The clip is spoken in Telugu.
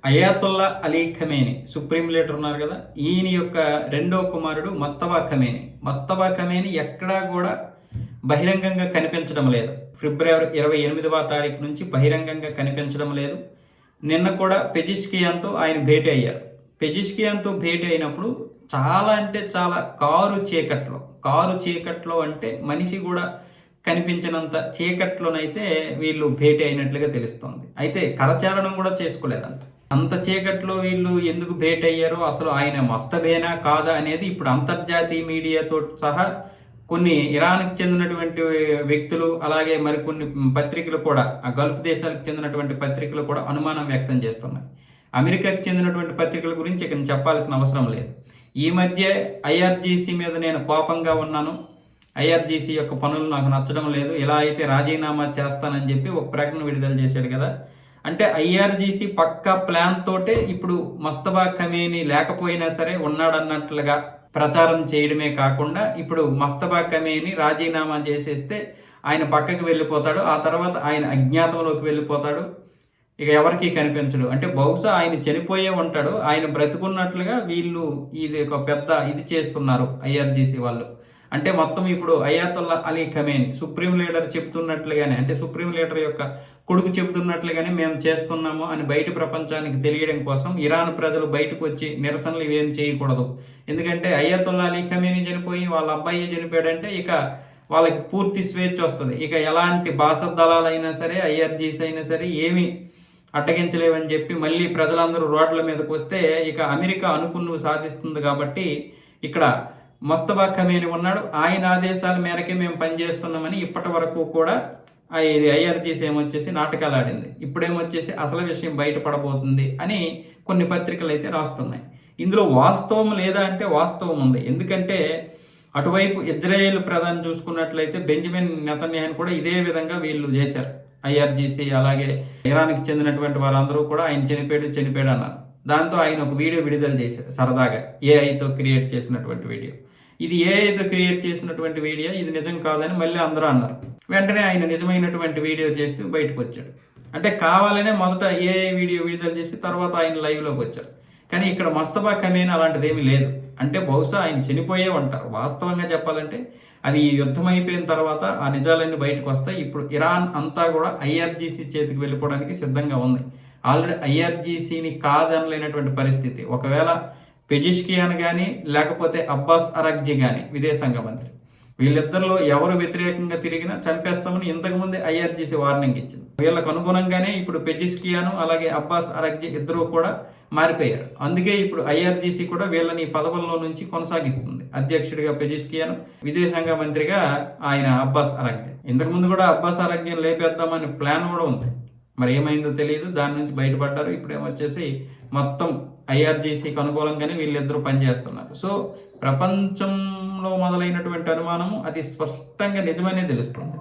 అయాతుల్లా అలీ ఖమేని సుప్రీం లీడర్ ఉన్నారు కదా, ఈయన యొక్క రెండో కుమారుడు మస్తబా ఖమేని ఎక్కడా కూడా బహిరంగంగా కనిపించడం లేదు. ఫిబ్రవరి 28వ తారీఖు నుంచి బహిరంగంగా కనిపించడం లేదు. నిన్న కూడా పెజిష్కియాన్తో ఆయన భేటీ అయ్యారు. పెజిష్కియాన్తో భేటీ అయినప్పుడు చాలా అంటే చాలా కారు చీకట్లో అంటే మనిషి కూడా కనిపించినంత చీకట్లోనైతే వీళ్ళు భేటీ అయినట్లుగా తెలుస్తోంది. అయితే కరచాలనం కూడా చేసుకోలేదంట. అంత చీకట్లో వీళ్ళు ఎందుకు భేటీ అయ్యారో, అసలు ఆయన మస్తబేనా కాదా అనేది ఇప్పుడు అంతర్జాతీయ మీడియాతో సహా కొన్ని ఇరాన్కి చెందినటువంటి వ్యక్తులు, అలాగే మరికొన్ని పత్రికలు కూడా, ఆ గల్ఫ్ దేశాలకు చెందినటువంటి పత్రికలు కూడా అనుమానం వ్యక్తం చేస్తున్నాయి. అమెరికాకి చెందినటువంటి పత్రికల గురించి ఇక చెప్పాల్సిన అవసరం లేదు. ఈ మధ్య ఐఆర్జీసీ మీద నేను కోపంగా ఉన్నాను, ఐఆర్జీసీ యొక్క పనులు నాకు నచ్చడం లేదు, ఇలా అయితే రాజీనామా చేస్తానని చెప్పి ఒక ప్రకటన విడుదల చేశాడు కదా. అంటే ఐఆర్జీసీ పక్కా ప్లాన్ తోటే ఇప్పుడు మస్తబా ఖమేని లేకపోయినా సరే ఉన్నాడన్నట్లుగా ప్రచారం చేయడమే కాకుండా, ఇప్పుడు మస్తబా ఖమేని రాజీనామా చేసేస్తే ఆయన పక్కకి వెళ్ళిపోతాడు, ఆ తర్వాత ఆయన అజ్ఞాతంలోకి వెళ్ళిపోతాడు, ఇక ఎవరికి కనిపించడు. అంటే బహుశా ఆయన చనిపోయే ఉంటాడు, ఆయన బ్రతుకున్నట్లుగా వీళ్ళు ఇది ఒక పెద్ద ఇది చేస్తున్నారు ఐఆర్జీసీ వాళ్ళు. అంటే మొత్తం ఇప్పుడు Ayatollah Ali Khamenei supreme leader చెప్తున్నట్లుగానే, అంటే సుప్రీం లీడర్ యొక్క కొడుకు చెబుతున్నట్లుగానే మేము చేస్తున్నాము అని బయట ప్రపంచానికి తెలియడం కోసం ఇరాన్ ప్రజలు బయటకు వచ్చి నిరసనలు ఇవేం చేయకూడదు. ఎందుకంటే అయాతుల్లా అలీ ఖమేని చనిపోయి వాళ్ళ అబ్బాయి చనిపోయాడంటే ఇక వాళ్ళకి పూర్తి స్వేచ్ఛ వస్తుంది. ఇక ఎలాంటి బాస దళాలైనా సరే, ఐఆర్జీసీ అయినా సరే ఏమీ అడ్డగించలేవని చెప్పి మళ్ళీ ప్రజలందరూ రోడ్ల మీదకి వస్తే ఇక అమెరికా అనుకున్నవి సాధిస్తుంది. కాబట్టి ఇక్కడ మస్తబా ఖమేని ఉన్నాడు, ఆయన ఆదేశాల మేరకే మేము పనిచేస్తున్నామని ఇప్పటి వరకు కూడా ఇది ఐఆర్జీసీ ఏమొచ్చేసి నాటకాలు ఆడింది. ఇప్పుడేమొచ్చేసి అసలు విషయం బయటపడబోతుంది అని కొన్ని పత్రికలు అయితే రాస్తున్నాయి. ఇందులో వాస్తవం లేదా అంటే వాస్తవం ఉంది. ఎందుకంటే అటువైపు ఇజ్రాయేల్ ప్రధాని చూసుకున్నట్లయితే బెంజమిన్ నెతన్యాహు కూడా ఇదే విధంగా వీళ్ళు చేశారు. ఐఆర్జీసీ అలాగే ఇరాన్కి చెందినటువంటి వారందరూ కూడా ఆయన చనిపోయాడు అన్నారు. దాంతో ఆయన ఒక వీడియో విడుదల చేశారు సరదాగా, ఏఐతో క్రియేట్ చేసినటువంటి వీడియో. ఇది ఏఐతో క్రియేట్ చేసినటువంటి వీడియో, ఇది నిజం కాదని మళ్ళీ అందరూ అన్నారు. వెంటనే ఆయన నిజమైనటువంటి వీడియో చేస్తూ బయటకు వచ్చాడు. అంటే కావాలనే మొదట ఏఐ వీడియో విడుదల చేసి తర్వాత ఆయన లైవ్లోకి వచ్చారు. కానీ ఇక్కడ మస్తబా ఖమేని అలాంటిది ఏమీ లేదు. అంటే బహుశా ఆయన చనిపోయే ఉంటారు. వాస్తవంగా చెప్పాలంటే అది యుద్ధం అయిపోయిన తర్వాత ఆ నిజాలన్నీ బయటకు వస్తాయి. ఇప్పుడు ఇరాన్ అంతా కూడా ఐఆర్జీసీ చేతికి వెళ్ళిపోవడానికి సిద్ధంగా ఉంది. ఆల్రెడీ ఐఆర్జీసీని కాదనలేనటువంటి పరిస్థితి. ఒకవేళ పెజిష్కియాన్ కానీ లేకపోతే అబ్బాస్ అరగ్జీ కానీ విదేశాంగ మంత్రి, వీళ్ళిద్దరిలో ఎవరు వ్యతిరేకంగా తిరిగినా చంపేస్తామని ఇంతకుముందే ఐఆర్జీసీ వార్నింగ్ ఇచ్చింది. వీళ్ళకు అనుగుణంగానే ఇప్పుడు పెజిష్కియాను అలాగే అబ్బాస్ అరగ్జీ ఇద్దరు కూడా మారిపోయారు. అందుకే ఇప్పుడు ఐఆర్జీసీ కూడా వీళ్ళని పదవుల్లో నుంచి కొనసాగిస్తుంది. అధ్యక్షుడిగా పెజిష్కియాను, విదేశాంగ మంత్రిగా ఆయన అబ్బాస్ అరగ్జీ. ఇంతకుముందు కూడా అబ్బాస్ అరగ్జీని లేపేద్దామని ప్లాన్ కూడా ఉంది. మరి ఏమైందో తెలియదు, దాని నుంచి బయటపడ్డారు. ఇప్పుడు ఏమొచ్చేసి మొత్తం ఐఆర్జీసీకి అనుకూలంగానే వీళ్ళిద్దరూ పనిచేస్తున్నారు. సో ప్రపంచంలో మొదలైనటువంటి అనుమానము అది స్పష్టంగా నిజమనే తెలుస్తుంది.